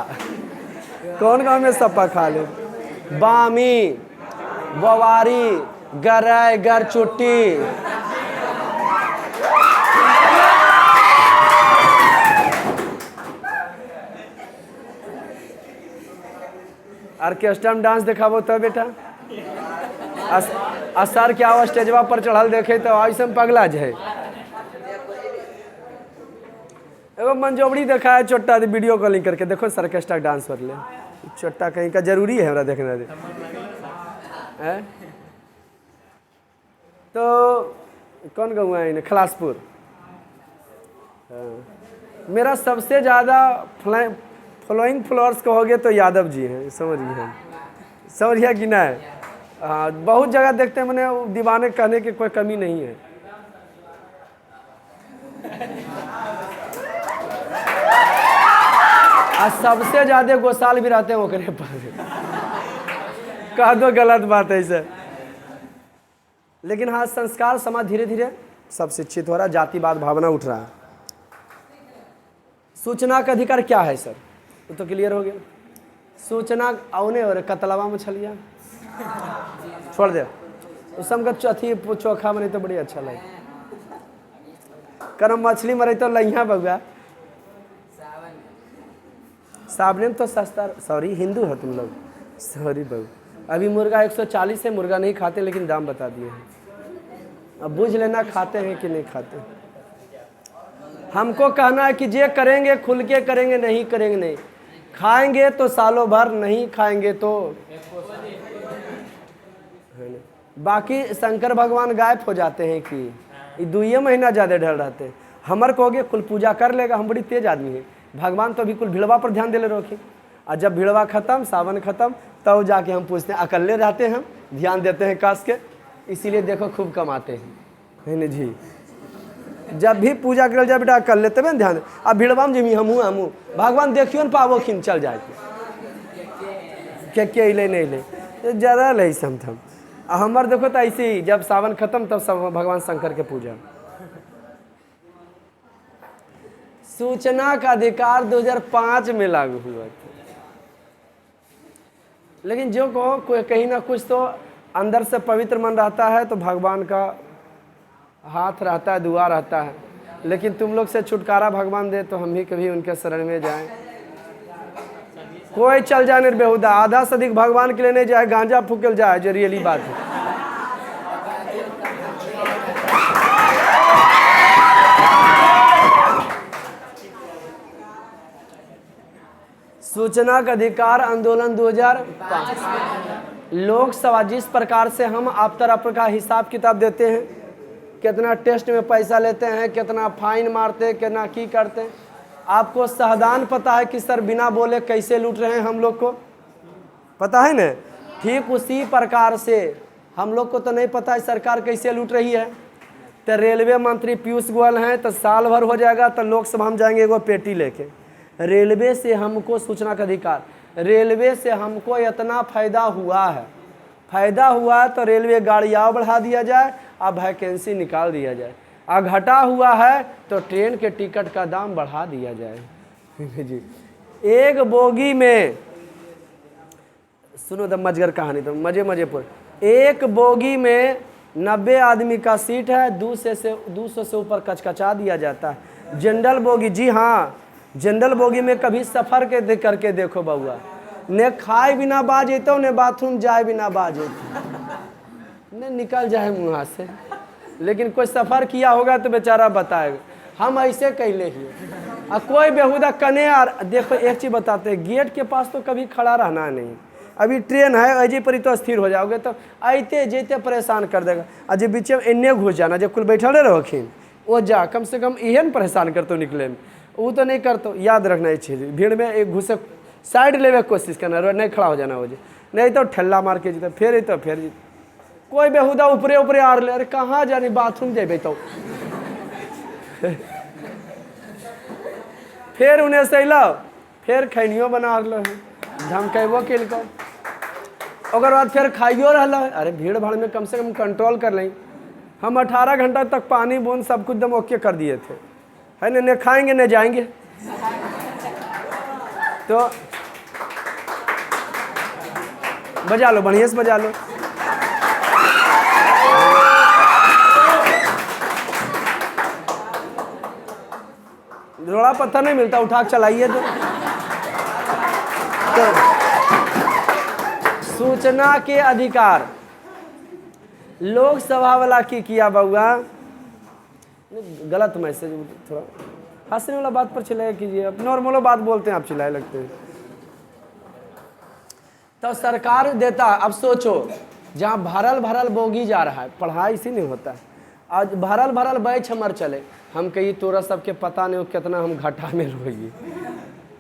कौन गाँव में सप्पा खा ले, बामी, बवारी, गरई, गरचुट्टी, ऑर्केस्ट्रा में डांस दिखाबो तो बेटा असर क्या हो, स्टेजवा पर चढ़ल देखे तो ऐसे पगला जाए। एगो मंजोबड़ी देखा है चोट्टा, वीडियो कॉलिंग करके देखो ऑर्केस्ट्रा डांस कर ले, चोट्टा कहीं का जरूरी है हमरा देखना दे है? तो कौन गाँव है इन्हें? खलासपुर। मेरा सबसे ज़्यादा फॉलोइंग फॉलोअर्स कहोगे तो यादव जी हैं, समझिए कि नहीं? हाँ, बहुत जगह देखते हैं, मैंने दीवाने कहने की कोई कमी नहीं है। आज सबसे ज़्यादा गोसाल भी रहते हैं ओकरे पर, कह दो गलत बात है सर। लेकिन हाँ, संस्कार समाज धीरे धीरे सब शिक्षित हो रहा है, जातिवाद भावना उठ रहा है। सूचना का अधिकार क्या है सर? तो क्लियर हो गया। सूचना औने और कतलावा मछलियाँ छोड़ दे, उसम का चौथी चोखा बने तो बड़ी अच्छा लगे। करम मछली मरे तो लइहा बउआ, सावने में तो सस्ता। सॉरी हिंदू है तुम लोग, सॉरी बहू। अभी मुर्गा 140 है, मुर्गा नहीं खाते लेकिन दाम बता दिए हैं। अब बुझ लेना खाते हैं कि नहीं खाते। हमको कहना है कि जे करेंगे खुल के करेंगे, नहीं करेंगे नहीं। खाएंगे तो सालों भर, नहीं खाएंगे तो बाकी शंकर भगवान गायब हो जाते हैं कि ये 2 महीना ज़्यादा ढल रहते हैं। हमर कहोगे कुल पूजा कर लेगा, हम बड़ी तेज आदमी है। भगवान तो अभी कुल भिड़वा पर ध्यान दे ले रोके, और जब भिड़वा खत्म, सावन खत्म, तब जाके हम पूछते हैं। अकेले रहते हैं हम, ध्यान देते हैं काश के, इसीलिए देखो खूब कमाते हैं, है ना जी। जब भी पूजा कर जाए बेटा कर लेते हैं ध्यान। अब भिड़वा में जमी हमू भगवान देखियो न पावो खिन चल जाए के ले नहीं ले ज़्यादा ले सम थम। हमार देखो तो ऐसे ही जब सावन खत्म तब सब भगवान शंकर के पूजा। सूचना का अधिकार 2005 में लागू हुआ था, लेकिन जो कहो कोई कहीं ना कुछ तो अंदर से पवित्र मन रहता है, तो भगवान का हाथ रहता है, दुआ रहता है। लेकिन तुम लोग से छुटकारा भगवान दे तो हम भी कभी उनके शरण में जाएं। कोई चल जाए निर्बेहुदा, आधा से अधिक भगवान के लिए नहीं जाए, गांजा फूकल जाए, जो रियली बात है। सूचना का अधिकार आंदोलन 2005। लोकसभा जिस प्रकार से हम आप तरफ का हिसाब किताब देते हैं, कितना टेस्ट में पैसा लेते हैं, कितना फाइन मारते हैं, कितना की करते हैं, आपको सावधान पता है कि सर बिना बोले कैसे लूट रहे हैं हम लोग को, पता है ना। ठीक उसी प्रकार से हम लोग को तो नहीं पता है सरकार कैसे लूट रही है। तो रेलवे मंत्री पीयूष गोयल हैं, तो साल भर हो जाएगा तो लोकसभा हम जाएंगे एगो पेटी लेके। रेलवे से हमको सूचना का अधिकार, रेलवे से हमको इतना फायदा हुआ है, तो रेलवे गाड़ियाँ बढ़ा दिया जाए, अब वैकेंसी निकाल दिया जाए। और घटा हुआ है तो ट्रेन के टिकट का दाम बढ़ा दिया जाए जी। एक बोगी में, सुनो द मजगर कहानी तो मजे पर, एक बोगी में 90 आदमी का सीट है, 200 से ऊपर कचकचा दिया जाता है। जनरल बोगी, जी हाँ, जनरल बोगी में कभी सफ़र के करके देखो बउआ, ने खाए बिना बाज तो ने बाथरूम जाए बिना बाज ने निकल जाए मुँह से। लेकिन कोई सफ़र किया होगा तो बेचारा बताएगा, हम ऐसे कैले ही। और कोई बेहुदा कने यार देखो, एक चीज़ बताते हैं, गेट के पास तो कभी खड़ा रहना नहीं। अभी ट्रेन है अजय पर तो स्थिर हो जाओगे तो आते जेते परेशान कर देगा। और जब बीच में इन्ने घुस जाना, जब कुल बैठल रखिन वो जा, कम से कम इहन परेशान करते निकले में, वो तो नहीं करते। याद रखना ये चीज़, भीड़ में एक घुसे साइड लेवे कोशिश करना, नहीं खड़ा हो जाना हो जाए, नहीं तो ठेला मार के जीते फिर जीते। कोई बेहुदा ऊपरे आ रहे, अरे कहाँ जानी बाथरूम जेबे तो फिर उन्हें सहलो, फिर खैनियो बना रहा धमकेबो किनको, ओकर बाद फिर खाइयो रहा। अरे भीड़ भाड़ में कम से कम कंट्रोल कर लें। हम 18 घंटा तक पानी बूंद सब कुछ दम ओके कर दिए थे, है न खाएंगे न जाएंगे। तो बजा लो, बढ़िया से बजा लो। रोड़ा पत्थर नहीं मिलता, उठा के चलाइए। तो सूचना के अधिकार, लोकसभा वाला की किया बउआ, गलत मैसेज, थोड़ा हंसने वाला बात पर चिल्लाया कीजिए। अब नॉर्मलो बात बोलते हैं आप चिल्लाए लगते हैं। तो सरकार देता, अब सोचो जहाँ भरल बोगी जा रहा है, पढ़ाई इसी नहीं होता है। आज भरल बैच हमर चले, हम कही तोरा सबके पता नहीं हो कितना हम घाटा में रहोगी।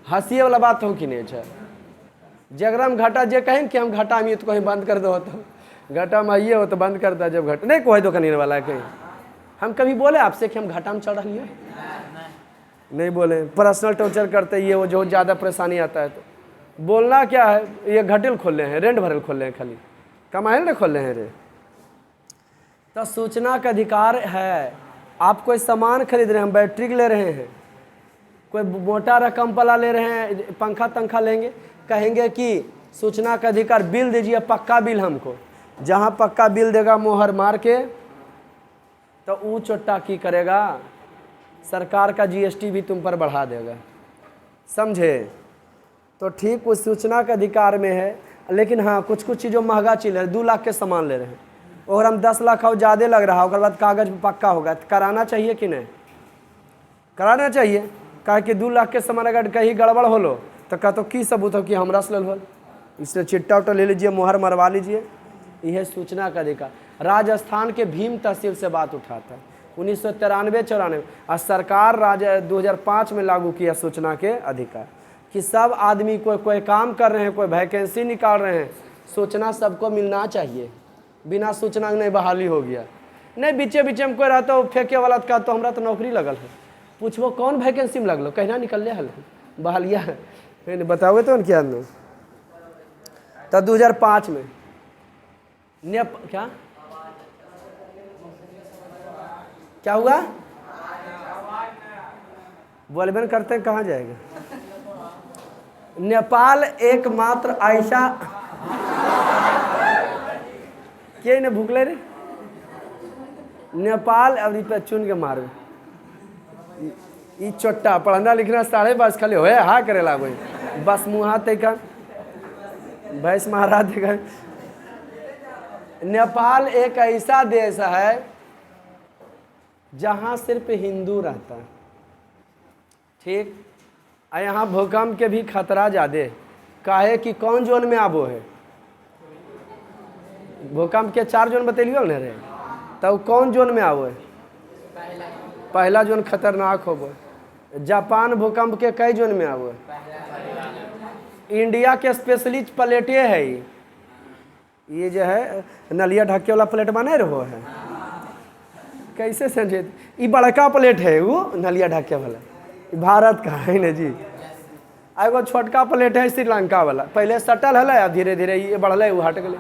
हंसी वाला बात हो कि नहीं है, जगरा हम घाटा जे कहें कि हम घाटा में तो कहीं बंद कर दो, तो घाटा में आइए हो तो बंद करता है। जब घाटा नहीं कोई तो कहीं वाला है, कहीं हम कभी बोले आपसे कि हम घाटा में चढ़ रही है? नहीं बोले। पर्सनल टॉर्चर करते ये वो जो ज़्यादा परेशानी आता है तो बोलना क्या है, ये घटिल खोल रहे हैं, रेंट भरल खोल रहे हैं, खाली कमाइल ना खोल रहे हैं रे। तो सूचना का अधिकार है। आप कोई सामान खरीद रहे हैं, बैटरी ले रहे हैं, कोई मोटा रकम वाला ले रहे हैं, पंखा तंखा लेंगे, कहेंगे कि सूचना का अधिकार, बिल दीजिए पक्का बिल हमको। जहाँ पक्का बिल देगा मोहर मार के, तो वो चोट्टा की करेगा, सरकार का जीएसटी भी तुम पर बढ़ा देगा, समझे। तो ठीक उस सूचना का अधिकार में है। लेकिन हाँ, कुछ चीज़ों महंगा चीज है, 2 लाख के सामान ले रहे हैं और हम 10 लाख और ज़्यादा लग रहा है, उसके बाद कागज़ पक्का होगा, तो कराना चाहिए कि नहीं? कराना चाहिए। कहा कि 2 लाख के सामान अगर कहीं गड़बड़ हो लो तो कह तो की सबूत हो कि हमरा से हो, इसलिए चिट्टा उट्टा ले लीजिए, मोहर मरवा लीजिए। यह सूचना का अधिकार। राजस्थान के भीम तहसील से बात उठाता है 1993-94, और सरकार 2005 में लागू किया सूचना के अधिकार कि सब आदमी कोई काम कर रहे हैं, कोई वैकेंसी निकाल रहे हैं, सूचना सबको मिलना चाहिए। बिना सूचना नहीं बहाली हो गया, नहीं बीचे में कोई रहता हो फेंके वाला का तो हमरा तो नौकरी लगल है, पूछबो कौन वैकेंसी में लगलो, कहना निकल हल बहालिया बताओगे तो क्या नहीं। तो 2005 में क्या हुआ, बोलबे करते हैं कहाँ जाएगा। नेपाल एकमात्र ऐसा के ने भूखले रे, नेपाल अभी पे चुन के मारो। ई चोट्टा पढ़ना लिखना 5:30 खाली होए हाँ करे लागो, बस मुँह का भैंस महाराज देखा। नेपाल एक ऐसा देश है जहाँ सिर्फ हिंदू रहता है, ठीक। आ यहाँ भूकंप के भी खतरा ज़्यादा काहे कि कौन जोन में आबो है। भूकंप के 4 जोन बतेलियो ना रे, तब कौन जोन में आबो है। पहला जोन खतरनाक होबो। जापान भूकंप के कई जोन में आबो है। इंडिया के स्पेशली प्लेटे है ये जो है नलिया ढके वाला प्लेट बने रहो है। कैसे समझे, ये बड़का प्लेट है वो नलिया ढके वाला, भारत का है ना जी। एगो छोटका प्लेट है श्रीलंका वाला, पहले सटल है, धीरे धीरे ये बढ़ल वो हट गए।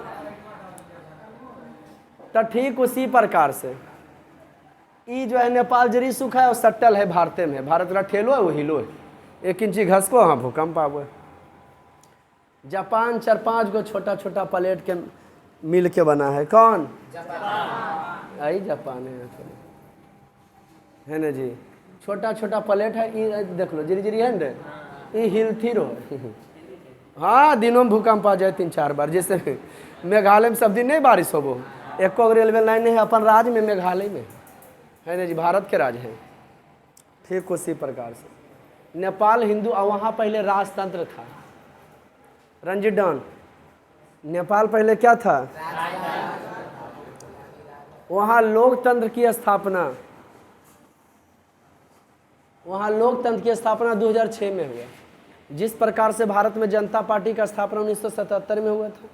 तो ठीक उसी प्रकार से ये जो है नेपाल जरी सूखा है और सटल है भारत में, भारत का ठेलो है वो हिलो है, 1 इंची घसको हाँ भूकंप आबो है। जापान 4-5 गो छोटा छोटा प्लेट के मिल के बना है। कौन? आई जापान है ना जी। छोटा छोटा प्लेट है, ये देख लो जिरी जिरी है ना, ये हिलती रहो। हाँ दिनों में भूकंप आ जाए 3-4 बार। जैसे मेघालय में सब दिन नहीं बारिश होबो, एको रेलवे लाइन है अपन राज्य में, मेघालय में है ना जी, भारत के राज्य है। ठीक उसी प्रकार से नेपाल हिंदू, और वहाँ पहले राजतंत्र था। रंजीत डॉन, नेपाल पहले क्या था? वहाँ लोकतंत्र की स्थापना, वहाँ लोकतंत्र की स्थापना 2006 में हुआ। जिस प्रकार से भारत में जनता पार्टी का स्थापना 1977 में हुआ था,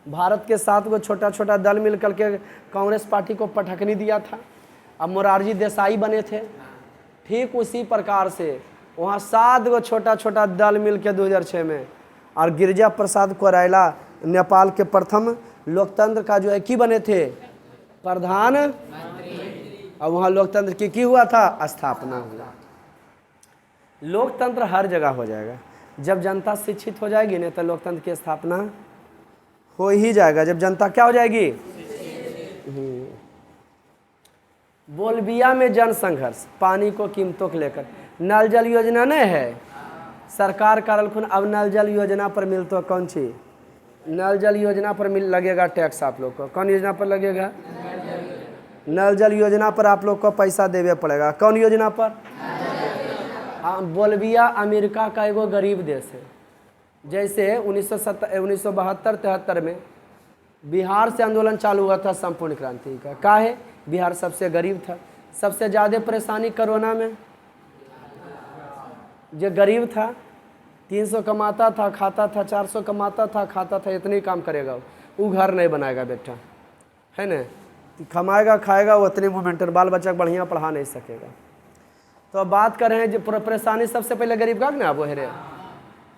भारत के 7 गो छोटा छोटा दल मिलकर के कांग्रेस पार्टी को पटखनी दिया था। अब मोरारजी देसाई बने थे। ठीक उसी प्रकार से वहाँ 7 गो छोटा छोटा दल मिल के 2006 में, और गिरिजा प्रसाद कोइराला नेपाल के प्रथम लोकतंत्र का जो है की बने थे? प्रधानमंत्री। और वहाँ लोकतंत्र की हुआ था? स्थापना हुआ। लोकतंत्र हर जगह हो जाएगा जब जनता शिक्षित हो जाएगी, नहीं तो लोकतंत्र की स्थापना हो ही जाएगा जब जनता क्या हो जाएगी। बोलबिया में जन संघर्ष, पानी को कीमतों को लेकर। नल जल योजना नहीं है, सरकार करलखुन, अब नल जल योजना पर मिल तो कौन सी? नल जल योजना पर मिल लगेगा टैक्स आप लोग को। कौन योजना पर लगेगा? नल जल योजना पर आप लोग को पैसा देवे पड़ेगा। कौन योजना पर? बोलबिया अमेरिका का एगो गरीब देश है। जैसे 1972-73 में बिहार से आंदोलन चालू हुआ था संपूर्ण क्रांति का। काहे? बिहार सबसे गरीब था, सबसे ज़्यादा परेशानी कोरोना में। जो गरीब था 300 कमाता था खाता था, 400 कमाता था खाता था, इतने ही काम करेगा वो घर नहीं बनाएगा बेटा, है ना। कमाएगा खाएगा वो उतने मोमेंटन, बाल बच्चा बढ़िया पढ़ा नहीं सकेगा। तो अब बात कर रहे हैं जो परेशानी सबसे पहले गरीब का ना वो है।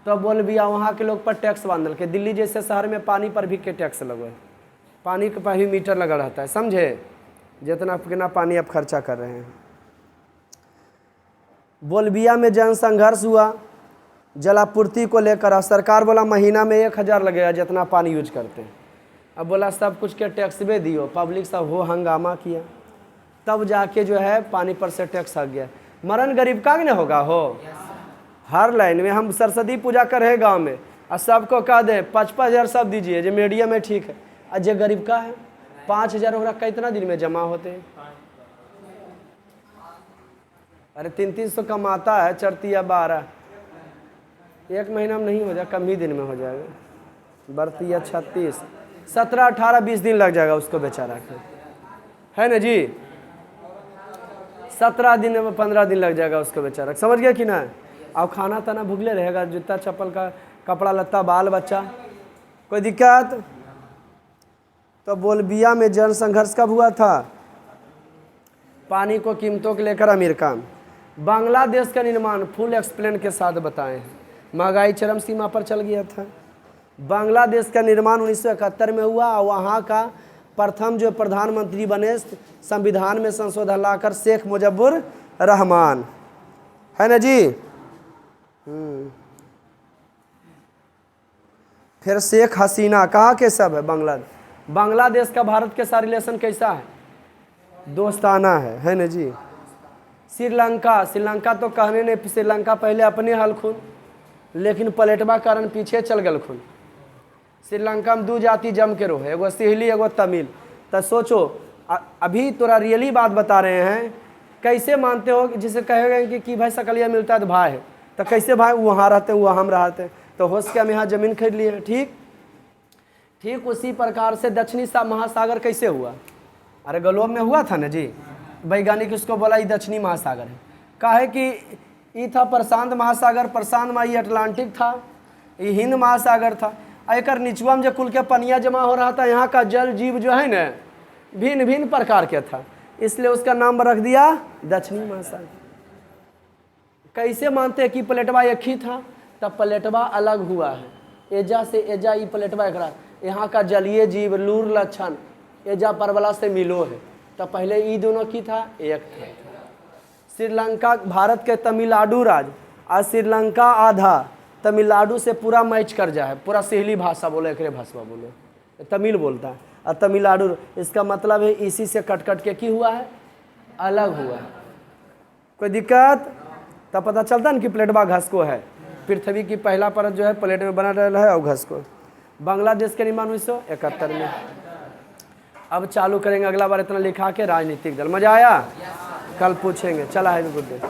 तो अब बोल भी वहाँ के लोग पर टैक्स बांधल के, दिल्ली जैसे शहर में पानी पर भी के टैक्स लगो है, पानी के पर भी मीटर लगा रहता है, समझे, जितना कितना पानी आप खर्चा कर रहे हैं। बोलबिया में जन संघर्ष हुआ जलापूर्ति को लेकर। सरकार बोला महीना में 1000 लगेगा जितना पानी यूज करते हैं। अब बोला सब कुछ के टैक्स भी दियो, पब्लिक सब हो हंगामा किया, तब जाके जो है पानी पर से टैक्स आ गया। मरण गरीब का भी ना होगा हो। हर लाइन में हम सरस्वती पूजा कर रहे गांव में, और सबको कह दे 55,000 सब दीजिए, जो मीडियम में ठीक है, और जो गरीब का है 5,000 हो रहा, कितना दिन में जमा होते हैं? अरे 300 कमाता है, चढ़ती है 12, 1 महीना में नहीं हो जाएगा, कम ही दिन में हो जाएगा। बढ़ती है 36, 17, 18, 20 दिन लग जाएगा उसको बेचारा के, है ना जी। 17 दिन में 15 दिन लग जाएगा उसको बेचारा, समझ गया कि ना। अब खाना ताना भूखले रहेगा, जूता चप्पल का कपड़ा लत्ता बाल बच्चा, कोई दिक्कत। तो बोलबिया में जन संघर्ष कब हुआ था? पानी को कीमतों को लेकर अमेरिका। बांग्लादेश का निर्माण फुल एक्सप्लेन के साथ बताएं हैं। महंगाई चरम सीमा पर चल गया था। बांग्लादेश का निर्माण 1971 में हुआ, और वहाँ का प्रथम जो प्रधानमंत्री बने संविधान में संशोधन लाकर शेख मुजीबुर रहमान, है ना जी। फिर शेख हसीना, कहाँ के सब है? बांग्लादेश का भारत के साथ रिलेशन कैसा है? दोस्ताना है ना जी। श्रीलंका तो कहने नहीं, श्रीलंका पहले अपने हलखुन, लेकिन पलटवा कारण पीछे चल गलखुन। श्रीलंका में 2 जाति जम के रहे, एगो सिहली एगो तमिल। तो सोचो, अभी तोरा रियली बात बता रहे हैं, कैसे मानते हो जिसे कहेगा कि भाई सकलिया मिलता है तो भाई है, तो कैसे भाई वहाँ रहते हैं वहाँ हम रहते हैं, तो होश के हम यहाँ ज़मीन खरीद लिए हैं। ठीक उसी प्रकार से दक्षिणी महासागर कैसे हुआ? अरे ग्लोब में हुआ था ना जी, वैज्ञानिक इसको बोला ये दक्षिणी महासागर है। काहे कि ये था प्रशांत महासागर, प्रशांत में ये अटलांटिक था, ये हिंद महासागर था। एक निचुआ में जो कुल के पनिया जमा हो रहा था, यहाँ का जल जीव जो है ना भिन्न भिन्न प्रकार के था, इसलिए उसका नाम रख दिया दक्षिणी महासागर। कैसे मानते हैं कि प्लेटवा एक ही था? तब प्लेटवा अलग हुआ है, एजा से एजा ये प्लेटवा एक रहा। यहाँ का जलीय जीव लूर लक्षण एजा परवला से मिलो है, तब पहले ये दोनों की था, एक था। श्रीलंका भारत के तमिलनाडु राज्य और श्रीलंका आधा तमिलनाडु से पूरा मैच कर जाए, पूरा सहेली भाषा बोले, एक भाषा बोले, तमिल बोलता है। और तमिलनाडु इसका मतलब है इसी से कट कट के की हुआ है, अलग हुआ है। कोई दिक्कत? तब पता चलता ना कि प्लेटवा घसको है। पृथ्वी की पहला परत जो है प्लेट में बना रहा है और घसको। बांग्लादेश के निर्माण 1971 में। अब चालू करेंगे अगला बार इतना लिखा के राजनीतिक दल। मजा आया? कल पूछेंगे। चला है गुड डे।